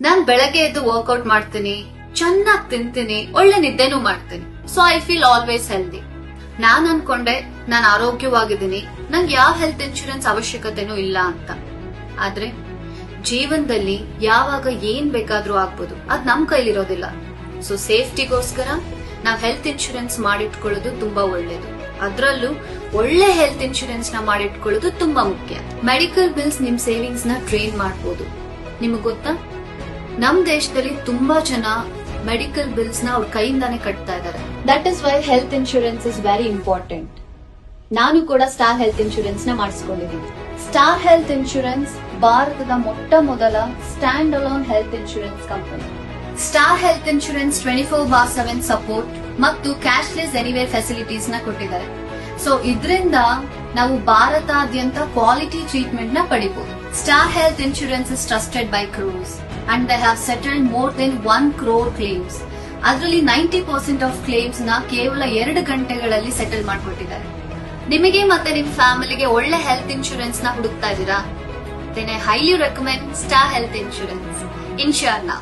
ನಾನ್ ಬೆಳಗ್ಗೆ ಎದ್ದು ವರ್ಕೌಟ್ ಮಾಡ್ತೀನಿ, ಚೆನ್ನಾಗಿ ತಿಂತೀನಿ, ಒಳ್ಳೆ ನಿದ್ದೆನೂ ಮಾಡ್ತೀನಿ. So I feel always healthy. ನಾನ್ ಅನ್ಕೊಂಡೆ ನಾನ್ ಆರೋಗ್ಯವಾಗಿದ್ದೀನಿ, ನಂಗೆ ಯಾವ ಹೆಲ್ತ್ ಇನ್ಶೂರೆನ್ಸ್ ಅವಶ್ಯಕತೆನೂ ಇಲ್ಲ ಅಂತ. ಆದ್ರೆ ಜೀವನದಲ್ಲಿ ಯಾವಾಗ ಏನ್ ಬೇಕಾದ್ರೂ ಆಗ್ಬೋದು, ಅದ್ ನಮ್ ಕೈಲಿರೋದಿಲ್ಲ. ಸೊ ಸೇಫ್ಟಿಗೋಸ್ಕರ ನಾವ್ ಹೆಲ್ತ್ ಇನ್ಶೂರೆನ್ಸ್ ಮಾಡಿಟ್ಕೊಳ್ಳೋದು ತುಂಬಾ ಒಳ್ಳೇದು. ಅದ್ರಲ್ಲೂ ಒಳ್ಳೆ ಹೆಲ್ತ್ ಇನ್ಶೂರೆನ್ಸ್ ನ ಮಾಡಿಟ್ಕೊಳ್ಳೋದು ತುಂಬಾ ಮುಖ್ಯ. ಮೆಡಿಕಲ್ ಬಿಲ್ಸ್ ನಿಮ್ ಸೇವಿಂಗ್ಸ್ ನ ಟ್ರೈನ್ ಮಾಡಬಹುದು. ನಿಮಗ್ ಗೊತ್ತಾ, ನಮ್ ದೇಶದಲ್ಲಿ ತುಂಬಾ ಜನ ಮೆಡಿಕಲ್ ಬಿಲ್ಸ್ ನ ಅವ್ರ ಕೈಯಿಂದಾನೇ ಕಟ್ತಾ ಇದ್ದಾರೆ. That is why health insurance is very important. ನಾನು ಕೂಡ ಸ್ಟಾರ್ ಹೆಲ್ತ್ ಇನ್ಶೂರೆನ್ಸ್ ನ ಮಾಡಿಸ್ಕೊಂಡಿದ್ದೀನಿ. ಸ್ಟಾರ್ ಹೆಲ್ತ್ ಇನ್ಶೂರೆನ್ಸ್ ಭಾರತದ ಮೊಟ್ಟ ಮೊದಲ stand alone health insurance company. Star health insurance 24/7 support ಮತ್ತು ಕ್ಯಾಶ್ಲೆಸ್ ಎನಿವೇರ್ ಫೆಸಿಲಿಟೀಸ್ ನ ಕೊಟ್ಟಿದ್ದಾರೆ. ಸೊ ಇದರಿಂದ ನಾವು ಭಾರತಾದ್ಯಂತ ಕ್ವಾಲಿಟಿ ಟ್ರೀಟ್ಮೆಂಟ್ ನ ಪಡಿಬಹುದು. Star health insurance is trusted by crores and they have settled more than 1 crore claims. ಅದರಲ್ಲಿ 90% ಆಫ್ ಕ್ಲೇಮ್ಸ್ ನ ಕೇವಲ 2 ಗಂಟೆಗಳಲ್ಲಿ ಸೆಟಲ್ ಮಾಡ್ಕೊಟ್ಟಿದ್ದಾರೆ. ನಿಮಗೆ ಮತ್ತೆ ನಿಮ್ ಫ್ಯಾಮಿಲಿಗೆ ಒಳ್ಳೆ ಹೆಲ್ತ್ ಇನ್ಶೂರೆನ್ಸ್ ನ ಹುಡುಕ್ತಾ ಇದ್ದೀರಾ? Then I highly recommend Star Health Insurance. Inshallah.